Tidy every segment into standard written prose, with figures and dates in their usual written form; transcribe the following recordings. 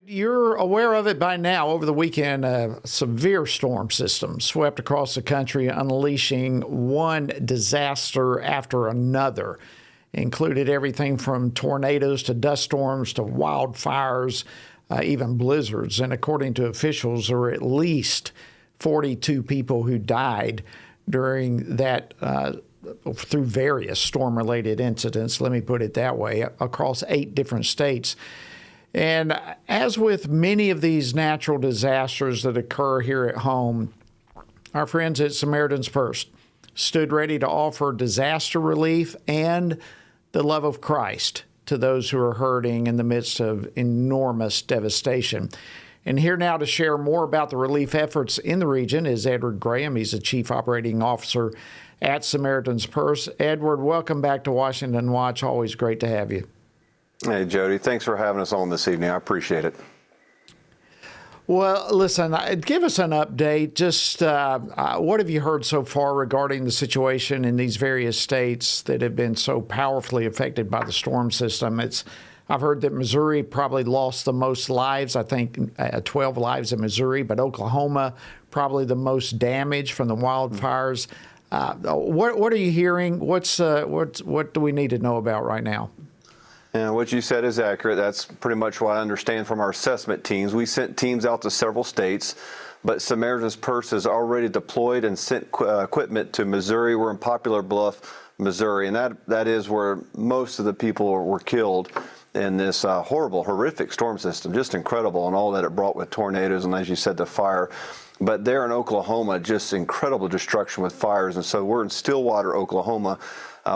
you're aware of it by now. Over the weekend, a severe storm system swept across the country, unleashing one disaster after another. Included everything from tornadoes to dust storms to wildfires, even blizzards. And according to officials, there were at least 42 people who died during that through various storm-related incidents, let me put it that way, across 8 different states. And as with many of these natural disasters that occur here at home, our friends at Samaritan's Purse stood ready to offer disaster relief and the love of Christ to those who are hurting in the midst of enormous devastation. And here now to share more about the relief efforts in the region is Edward Graham. He's the Chief Operating Officer at Samaritan's Purse. Edward, welcome back to Washington Watch. Always great to have you. Hey, Jody. Thanks for having us on this evening. I appreciate it. Well, listen, give us an update. Just what have you heard so far regarding the situation in these various states that have been so powerfully affected by the storm system? I've heard that Missouri probably lost the most lives, I think 12 lives in Missouri, but Oklahoma probably the most damage from the wildfires. What are you hearing? What do we need to know about right now? And what you said is accurate. That's pretty much what I understand from our assessment teams. We sent teams out to several states, but Samaritan's Purse has already deployed and sent equipment to Missouri. We're in Poplar Bluff, Missouri, and that is where most of the people were killed in this horrific storm system. Just incredible, and all that it brought with tornadoes and, as you said, the fire. But there in Oklahoma, just incredible destruction with fires. And so we're in Stillwater, Oklahoma,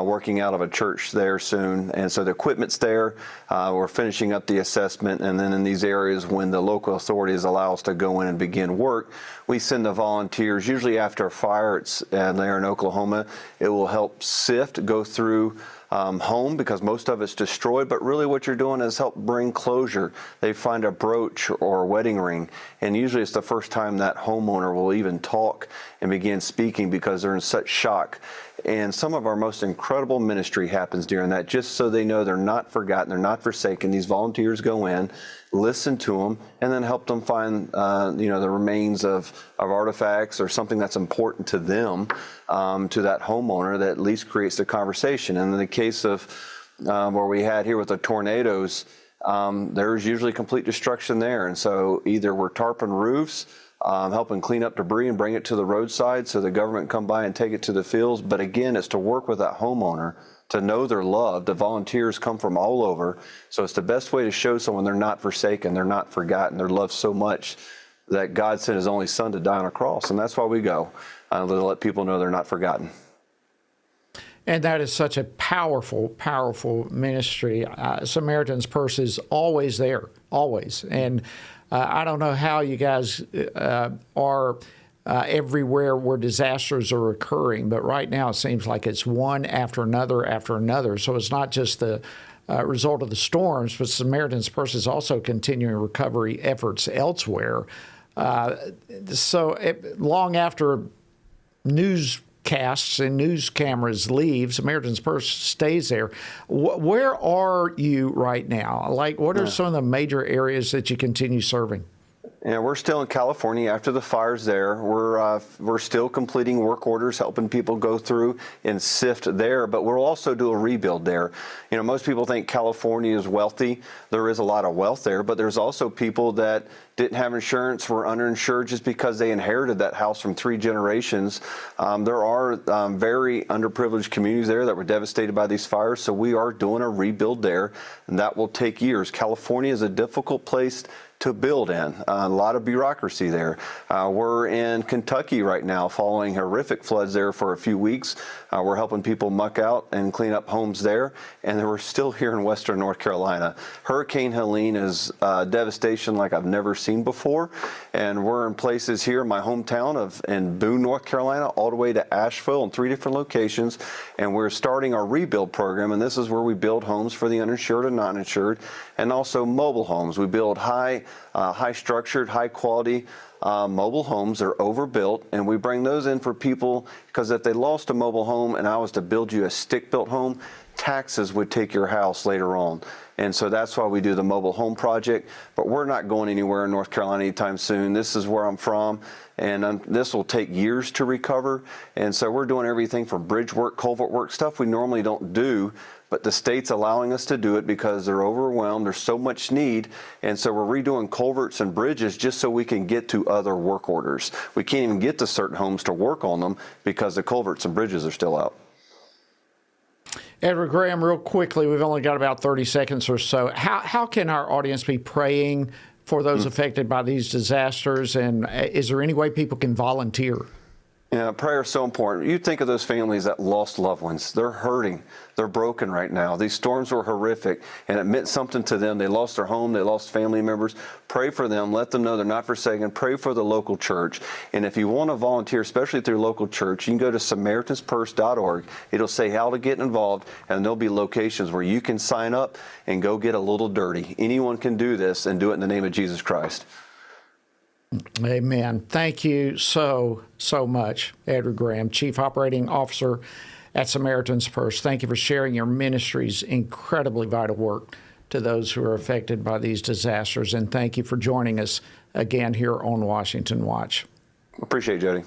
working out of a church there soon. And so the equipment's there. We're finishing up the assessment. And then in these areas, when the local authorities allow us to go in and begin work, we send the volunteers, usually after a fire. It's there in Oklahoma. It will help sift, go through home, because most of it's destroyed, but really what you're doing is help bring closure. They find a brooch or a wedding ring, and usually it's the first time that homeowner will even talk and begin speaking because they're in such shock. And some of our most incredible ministry happens during that, just so they know they're not forgotten, they're not forsaken. These volunteers go in, listen to them, and then help them find the remains of artifacts or something that's important to them, to that homeowner, that at least creates the conversation. And in the case of where we had here with the tornadoes, there's usually complete destruction there. And so either we're tarping roofs, helping clean up debris and bring it to the roadside so the government can come by and take it to the fields. But again, it's to work with that homeowner, to know they're loved. The volunteers come from all over. So it's the best way to show someone they're not forsaken, they're not forgotten, they're loved so much that God sent his only son to die on a cross. And that's why we go, to let people know they're not forgotten. And that is such a powerful, powerful ministry. Samaritan's Purse is always there, always. And I don't know how you guys are everywhere where disasters are occurring, but right now it seems like it's one after another after another. So it's not just the result of the storms, but Samaritan's Purse is also continuing recovery efforts elsewhere. Long after newscasts and news cameras leave, Samaritan's Purse stays there. Where are you right now? Like, what are some of the major areas that you continue serving? Yeah, we're still in California after the fires there. We're still completing work orders, helping people go through and sift there, but we'll also do a rebuild there. You know, most people think California is wealthy. There is a lot of wealth there, but there's also people that didn't have insurance, were underinsured just because they inherited that house from 3 generations. There are very underprivileged communities there that were devastated by these fires, so we are doing a rebuild there, and that will take years. California is a difficult place to build in. A lot of bureaucracy there. We're in Kentucky right now following horrific floods there for a few weeks. We're helping people muck out and clean up homes there. And then we're still here in Western North Carolina. Hurricane Helene is devastation like I've never seen before. And we're in places here in my hometown in Boone, North Carolina, all the way to Asheville in 3 different locations. And we're starting our rebuild program. And this is where we build homes for the uninsured and non-insured, and also mobile homes. We build high-structured, high-quality mobile homes. They're overbuilt, and we bring those in for people, because if they lost a mobile home and I was to build you a stick-built home, taxes would take your house later on. And so that's why we do the mobile home project. But we're not going anywhere in North Carolina anytime soon. This is where I'm from, and this will take years to recover. And so we're doing everything from bridge work, culvert work, stuff we normally don't do. But the state's allowing us to do it because they're overwhelmed. There's so much need. And so we're redoing culverts and bridges just so we can get to other work orders. We can't even get to certain homes to work on them because the culverts and bridges are still out. Edward Graham, real quickly, we've only got about 30 seconds or so. How can our audience be praying for those affected by these disasters? And is there any way people can volunteer? Yeah, prayer is so important. You think of those families that lost loved ones. They're hurting. They're broken right now. These storms were horrific, and it meant something to them. They lost their home. They lost family members. Pray for them. Let them know they're not forsaken. Pray for the local church. And if you want to volunteer, especially through local church, you can go to SamaritansPurse.org. It'll say how to get involved, and there'll be locations where you can sign up and go get a little dirty. Anyone can do this and do it in the name of Jesus Christ. Amen. Thank you so much, Edward Graham, Chief Operating Officer at Samaritan's Purse. Thank you for sharing your ministry's incredibly vital work to those who are affected by these disasters. And thank you for joining us again here on Washington Watch. Appreciate it, Jody.